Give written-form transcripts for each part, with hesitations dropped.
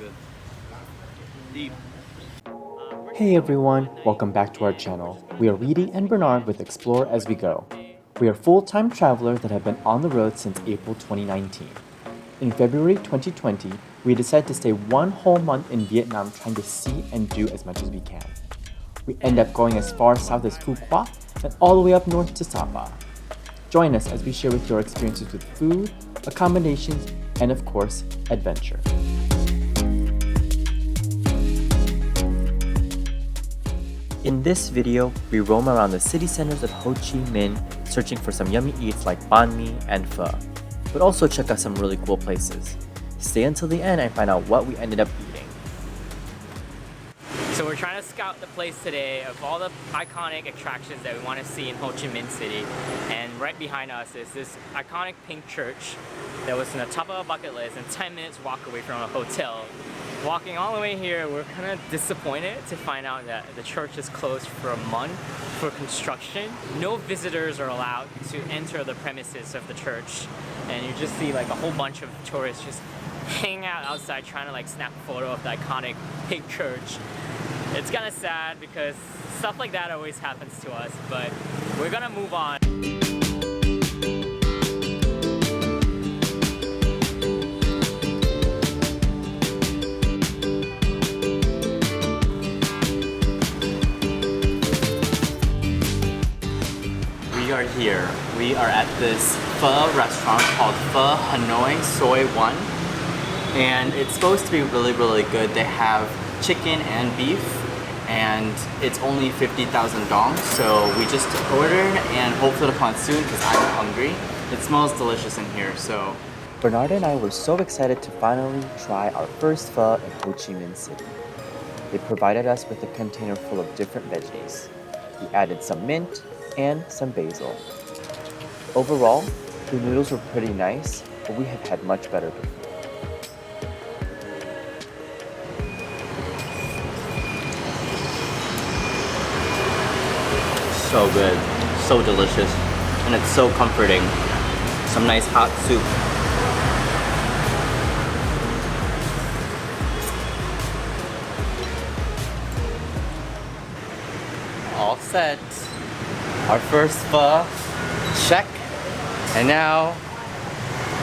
good. Deep. Hey everyone, welcome back to our channel. We are Reedy and Bernard with Explore As We Go. We are full-time travelers that have been on the road since April 2019. In February 2020, we decided to stay one whole month in Vietnam trying to see and do as much as we can. We end up going as far south as Phu Quoc and all the way up north to Sapa. Join us as we share with you our experiences with food, accommodations, and of course, adventure. In this video, we roam around the city centers of Ho Chi Minh searching for some yummy eats like Banh Mi and Pho, but also check out some really cool places. Stay until the end and find out what we ended up eating. So we're trying to scout the place today of all the iconic attractions that we want to see in Ho Chi Minh City. And right behind us is this iconic pink church that was in the top of our bucket list and 10 minutes walk away from a hotel. Walking all the way here, we're kind of disappointed to find out that the church is closed for a month for construction. No visitors are allowed to enter the premises of the church. And you just see like a whole bunch of tourists just hanging out outside trying to like snap a photo of the iconic pink church. It's kind of sad because stuff like that always happens to us, but we're gonna move on. We are here. We are at this pho restaurant called Pho Hanoi Soy 1. And it's supposed to be really, really good. They have chicken and beef, and it's only 50,000 dong. So we just ordered and hopefully it'll come soon because I'm hungry. It smells delicious in here, so. Bernard and I were so excited to finally try our first pho in Ho Chi Minh City. They provided us with a container full of different veggies. We added some mint and some basil. Overall, the noodles were pretty nice, but we have had much better before. So good, so delicious, and it's so comforting. Some nice hot soup. All set. Our first pho, check. And now,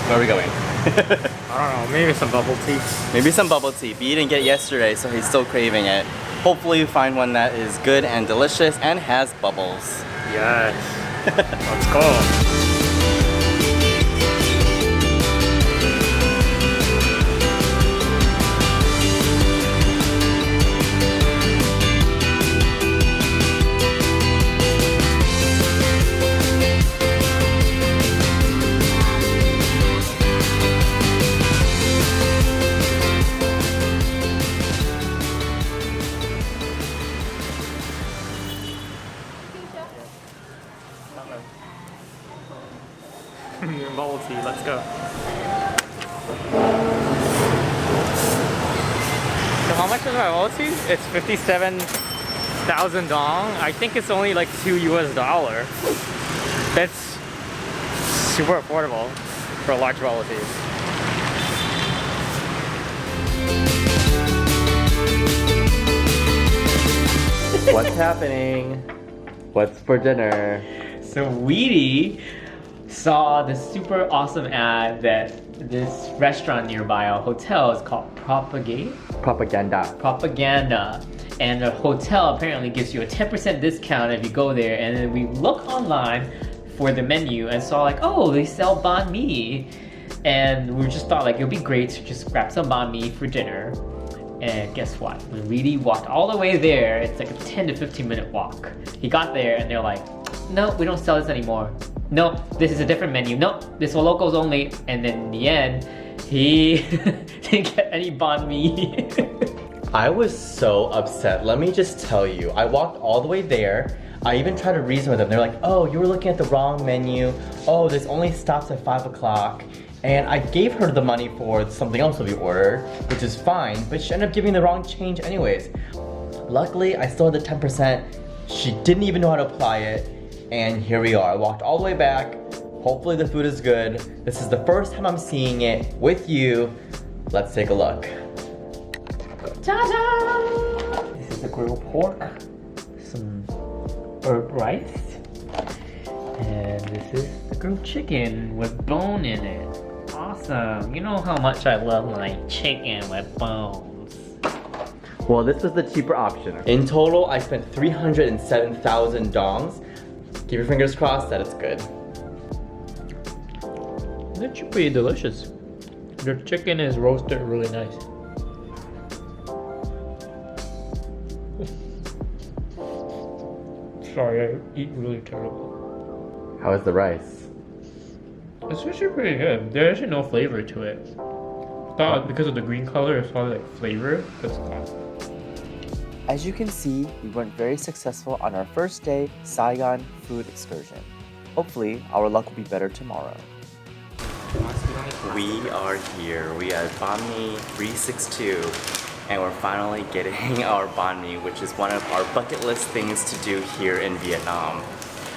where are we going? I don't know, maybe some bubble tea. Maybe some bubble tea. B didn't get it yesterday, so he's still craving it. Hopefully you find one that is good and delicious and has bubbles. Yes. Let's go. Bubble tea, let's go. So how much is my bubble tea? It's 57,000 dong. I think it's only like $2 US. That's super affordable for a large bubble tea. What's happening? What's for dinner? So Weedy saw this super awesome ad that this restaurant nearby our hotel is called Propaganda. Propaganda. And the hotel apparently gives you a 10% discount if you go there. And then we looked online for the menu and saw like, oh, they sell banh mi. And we just thought like it would be great to just grab some banh mi for dinner. And guess what? We really walked all the way there. It's like a 10 to 15 minute walk. He got there and they're like, no, we don't sell this anymore. No, this is a different menu. No, this for locals only. And then in the end, he didn't get any banh mi. I was so upset. Let me just tell you. I walked all the way there. I even tried to reason with them. They're like, oh, you were looking at the wrong menu. Oh, this only stops at 5 o'clock. And I gave her the money for something else that we ordered, which is fine, but she ended up giving the wrong change anyways. Luckily, I still had the 10%. She didn't even know how to apply it. And here we are. I walked all the way back. Hopefully the food is good. This is the first time I'm seeing it with you. Let's take a look. Ta-da! This is the grilled pork, some herb rice, and this is the grilled chicken with bone in it. Awesome! You know how much I love my chicken with bones. Well, this was the cheaper option. In total, I spent 307,000 dongs. Keep your fingers crossed that it's good. That should be delicious. The chicken is roasted really nice. Sorry, I eat really terrible. How is the rice? It's actually pretty good. There's actually no flavor to it. Thought because of the green color, it's probably like flavor, but it's not. As you can see, we went very successful on our first day Saigon food excursion. Hopefully, our luck will be better tomorrow. We are here. We are at Banh Mi 362, and we're finally getting our banh mi, which is one of our bucket list things to do here in Vietnam.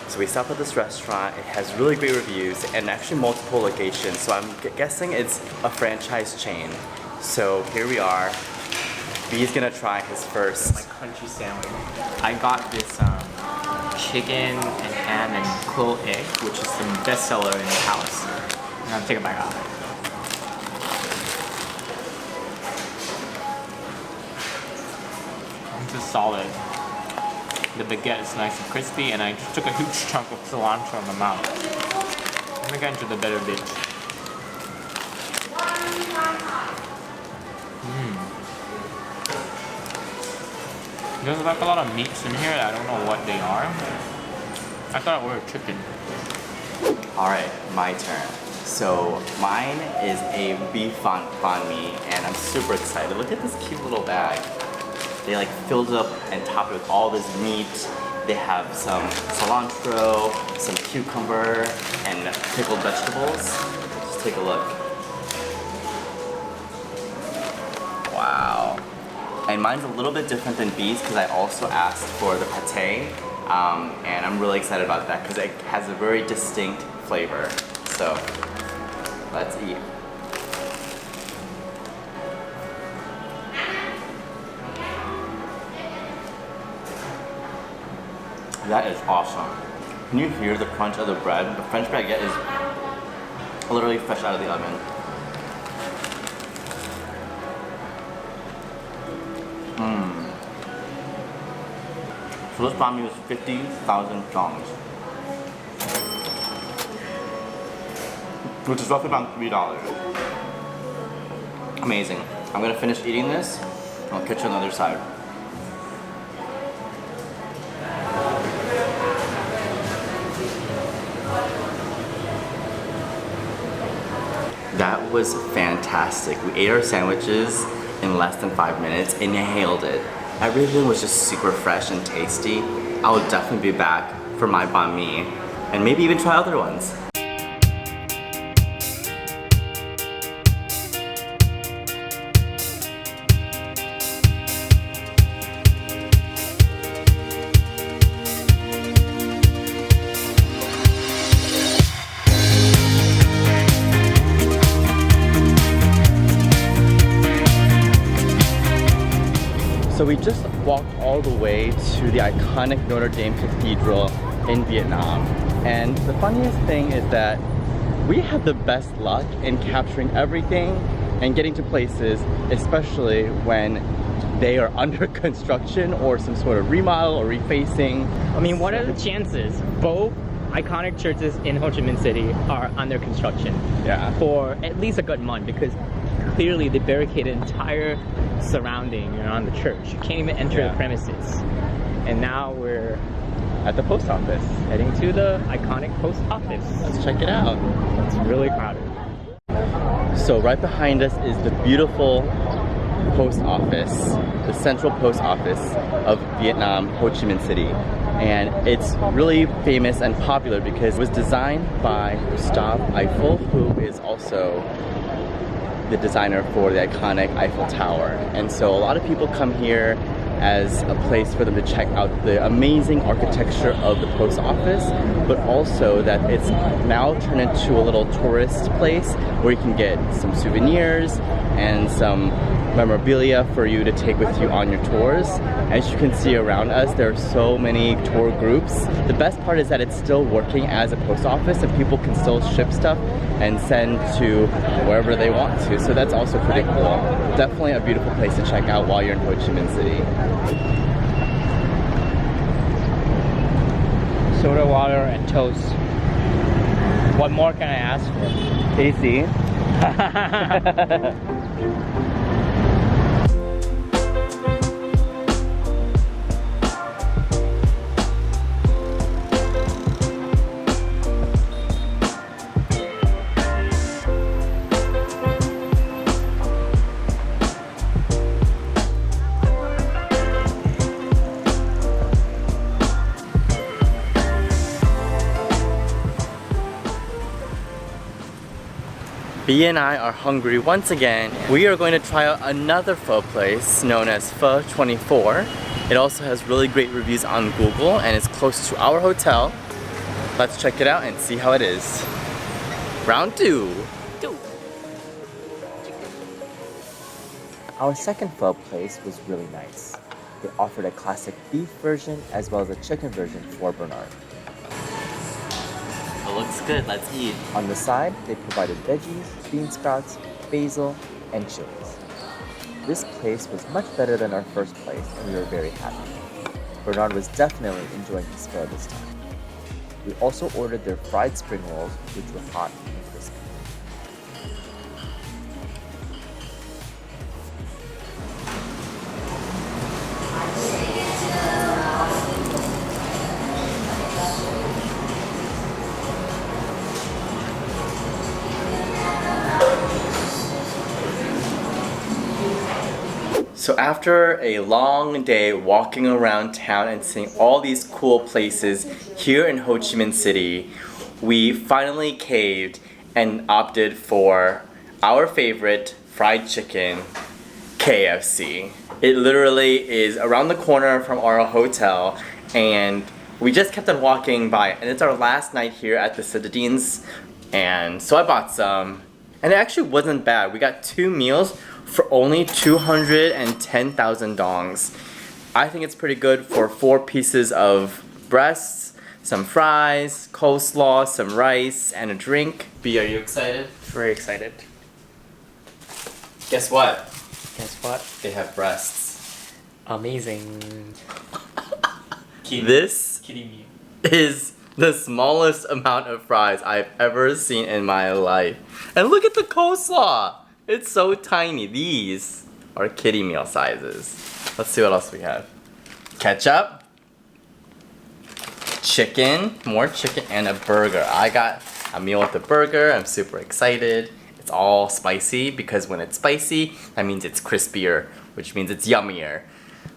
So we stopped at this restaurant. It has really great reviews and actually multiple locations, so I'm guessing it's a franchise chain. So here we are. B's gonna try his first Crunchy sandwich. I got this chicken and ham and cool egg, which is the bestseller in the house. I'm gonna take a bite out of it. This is solid. The baguette is nice and crispy, and I just took a huge chunk of cilantro in my mouth. Let me get into the better bit. There's like a lot of meats in here. I don't know what they are. I thought it were chicken. Alright, my turn. So mine is a beef banh mi, and I'm super excited. Look at this cute little bag. They like filled it up and topped it with all this meat. They have some cilantro, some cucumber, and pickled vegetables. Just take a look. Wow. And mine's a little bit different than B's because I also asked for the pate, and I'm really excited about that because it has a very distinct flavor. So, let's eat. That is awesome. Can you hear the crunch of the bread? The French baguette is literally fresh out of the oven. So this banh mi was 50,000 dongs, which is roughly about $3. Amazing. I'm gonna finish eating this. I'll catch you on the other side. That was fantastic. We ate our sandwiches in less than 5 minutes and nailed it. Everything was just super fresh and tasty. I will definitely be back for my banh mi and maybe even try other ones. So we just walked all the way to the iconic Notre Dame Cathedral in Vietnam. And the funniest thing is that we had the best luck in capturing everything and getting to places, especially when they are under construction or some sort of remodel or refacing. I mean, what are the chances? Both iconic churches in Ho Chi Minh City are under construction. Yeah. For at least a good month, because clearly they barricaded entire surrounding around the church. You can't even enter the premises. And now we're at the post office. heading to the iconic post office. Let's check it out. It's really crowded. So right behind us is the beautiful post office, the central post office of Vietnam, Ho Chi Minh City. And it's really famous and popular because it was designed by Gustave Eiffel, who is also the designer for the iconic Eiffel Tower. And so a lot of people come here as a place for them to check out the amazing architecture of the post office, but also that it's now turned into a little tourist place where you can get some souvenirs and some memorabilia for you to take with you on your tours. As you can see around us, there are so many tour groups. The best part is that it's still working as a post office and people can still ship stuff and send to wherever they want to. So that's also pretty cool. Definitely a beautiful place to check out while you're in Ho Chi Minh City. Soda water and toast. What more can I ask for? Tasty. B and I are hungry once again. We are going to try out another pho place known as Pho 24. It also has really great reviews on Google and is close to our hotel. Let's check it out and see how it is. Round 2. Our second pho place was really nice. They offered a classic beef version as well as a chicken version for Bernard. It looks good, let's eat. On the side, they provided veggies, bean sprouts, basil, and chilies. This place was much better than our first place and we were very happy. Bernard was definitely enjoying his pho this time. We also ordered their fried spring rolls, which were hot and crispy. So after a long day walking around town and seeing all these cool places here in Ho Chi Minh City, we finally caved and opted for our favorite fried chicken, KFC. It literally is around the corner from our hotel and we just kept on walking by and it's our last night here at the Citadines, and so I bought some and it actually wasn't bad. We got 2 meals for only 210,000 dongs. I think it's pretty good for 4 pieces of breasts, some fries, coleslaw, some rice, and a drink. B, are you excited? Very excited. Guess what? Guess what? They have breasts. Amazing. This is the smallest amount of fries I've ever seen in my life. And look at the coleslaw! It's so tiny. These are kiddie meal sizes. Let's see what else we have. Ketchup, chicken, more chicken, and a burger. I got a meal with the burger. I'm super excited. It's all spicy because when it's spicy, that means it's crispier, which means it's yummier.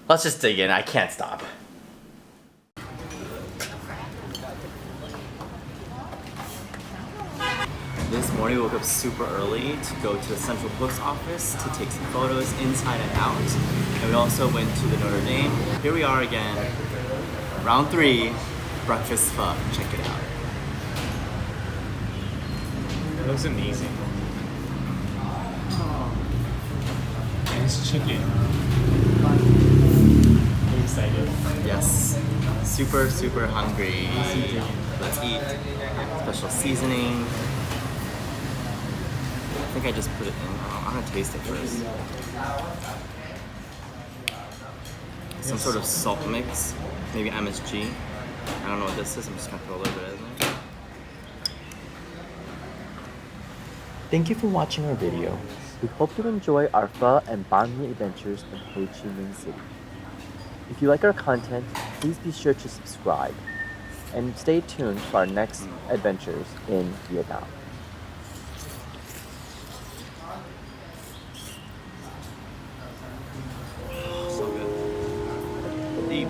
Let's just dig in. I can't stop. This morning we woke up super early to go to the Central Post Office to take some photos inside and out. And we also went to the Notre Dame. Here we are again, round 3, breakfast pho. Check it out. It looks amazing. And it's chicken. I'm excited. Yes, super, super hungry. Let's eat. Special seasoning. I think I just put it in. I'm gonna taste it first. Some sort of salt mix, maybe MSG. I don't know what this is. I'm just gonna throw a little bit in there. Thank you for watching our video. We hope you enjoy our pho and banh mi adventures in Ho Chi Minh City. If you like our content, please be sure to subscribe and stay tuned for our next adventures in Vietnam. So good. Deep.